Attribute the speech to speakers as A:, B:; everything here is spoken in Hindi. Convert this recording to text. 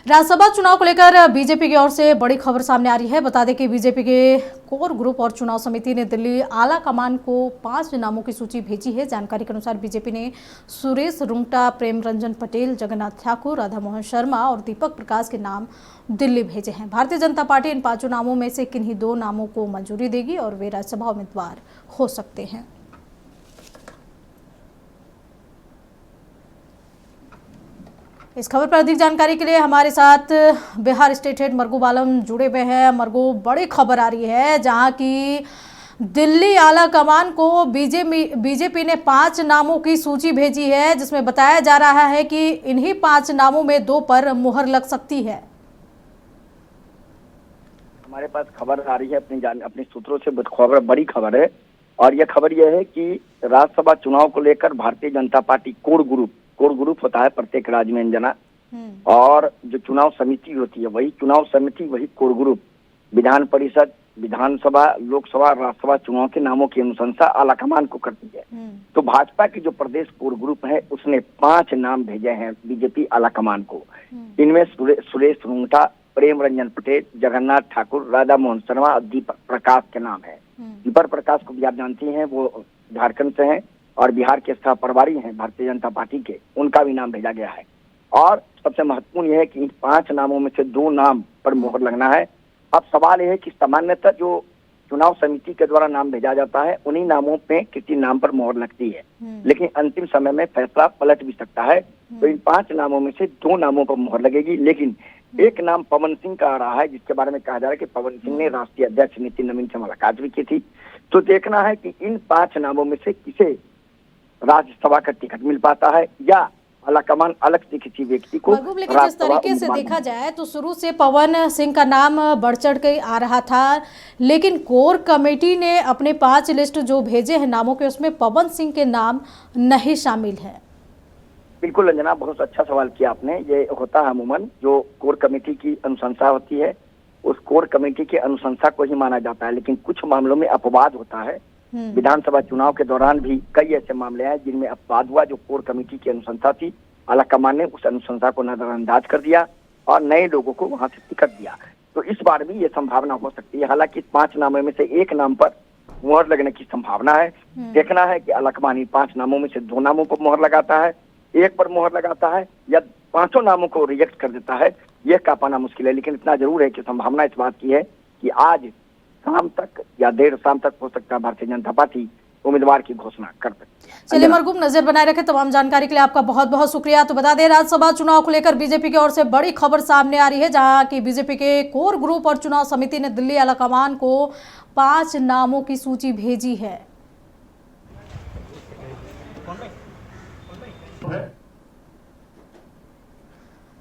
A: राज्यसभा चुनाव को लेकर बीजेपी की ओर से बड़ी खबर सामने आ रही है। बता दें कि बीजेपी के कोर ग्रुप और चुनाव समिति ने दिल्ली आला कमान को 5 नामों की सूची भेजी है। जानकारी के अनुसार बीजेपी ने सुरेश रुंगटा, प्रेम रंजन पटेल, जगन्नाथ ठाकुर, राधा मोहन शर्मा और दीपक प्रकाश के नाम दिल्ली भेजे हैं। भारतीय जनता पार्टी इन 5 नामों में से किन्हीं 2 नामों को मंजूरी देगी और वे राज्यसभा उम्मीदवार हो सकते हैं। इस खबर पर अधिक जानकारी के लिए हमारे साथ बिहार स्टेट हेड मरगू बालम जुड़े हुए हैं। मरगू, बड़ी खबर आ रही है जहां की दिल्ली आला कमान को बीजेपी ने 5 नामों की सूची भेजी है, जिसमें बताया जा रहा है कि इन्हीं 5 नामों में 2 पर मुहर लग सकती है।
B: हमारे पास खबर आ रही है अपने सूत्रों से, खबर बड़ी खबर है। और यह खबर यह है कि राज्यसभा चुनाव को लेकर Bharatiya Janata party core group होता है प्रत्येक राज्य में जना, और जो चुनाव समिति होती है वही चुनाव समिति, वही कोर ग्रुप विधान परिषद, विधानसभा, लोकसभा, राज्यसभा चुनाव के नामों की अनुशंसा आलाकमान को करती है। तो भाजपा की जो प्रदेश कोर ग्रुप है उसने 5 नाम भेजे हैं बीजेपी आलाकमान को। इनमें सुरेश रुंगटा, प्रेम रंजन पटेल, जगन्नाथ ठाकुर, राधा मोहन शर्मा और दीपक प्रकाश के नाम है। दीपक प्रकाश को भी आप जानती हैं, वो झारखंड से हैं और बिहार के सह प्रभारी हैं भारतीय जनता पार्टी के, उनका भी नाम भेजा गया है। और सबसे महत्वपूर्ण यह है कि इन 5 नामों में से 2 नाम पर मुहर लगना है। अब सवाल यह है कि सामान्यतः जो चुनाव समिति के द्वारा नाम भेजा जाता है उन्हीं नामों पे किसी नाम पर मुहर लगती है, लेकिन अंतिम समय में फैसला पलट भी सकता है। तो इन 5 नामों में से 2 नामों पर मुहर लगेगी, लेकिन एक नाम पवन सिंह का आ रहा है, जिसके बारे में कहा जा रहा है कि पवन सिंह ने राष्ट्रीय अध्यक्ष नितिन नवीन से मुलाकात भी की थी। तो देखना है कि इन 5 नामों में से किसे राज्यसभा का टिकट मिल पाता है या आलाकमान अलग से किसी व्यक्ति को।
A: लेकिन जिस तरीके से देखा जाए तो शुरू से पवन सिंह का नाम बढ़ चढ़ के आ रहा था, लेकिन कोर कमेटी ने अपने 5 लिस्ट जो भेजे हैं नामों के, उसमें पवन सिंह के नाम नहीं शामिल है।
B: बिल्कुल अंजना, बहुत अच्छा सवाल किया आपने। ये होता है अमूमन, जो कोर कमेटी की अनुशंसा होती है उस कोर कमेटी की अनुशंसा को ही माना जाता है, लेकिन कुछ मामलों में अपवाद होता है। विधानसभा चुनाव के दौरान भी कई ऐसे मामले हैं जिनमें अपवाद हुआ। जो कोर कमेटी की अनुशंसा थी, आलाकमान ने उस अनुशंसा को नजरअंदाज कर दिया और नए लोगों को वहां से टिकट दिया। तो इस बार भी ये संभावना हो सकती है। हालांकि 5 नामों में से 1 नाम पर मुहर लगने की संभावना है। देखना है कि आलाकमान इन 5 नामों में से 2 नामों पर मुहर लगाता है, 1 पर मुहर लगाता है या 5 नामों को रिजेक्ट कर देता है। यह कह पाना मुश्किल है, लेकिन इतना जरूर है कि संभावना इस बात की है कि आज शाम तक या देर शाम तक हो सकता है भारतीय जनता पार्टी उम्मीदवार की घोषणा कर सकती है।
A: चलिए मरगूब, नजर बनाए रखें। तमाम जानकारी के लिए आपका बहुत बहुत शुक्रिया। तो बता दें, राज्यसभा चुनाव को लेकर बीजेपी की ओर से बड़ी खबर सामने आ रही है, जहां की बीजेपी के कोर ग्रुप और चुनाव समिति ने दिल्ली आलाकमान को 5 नामों की सूची भेजी है।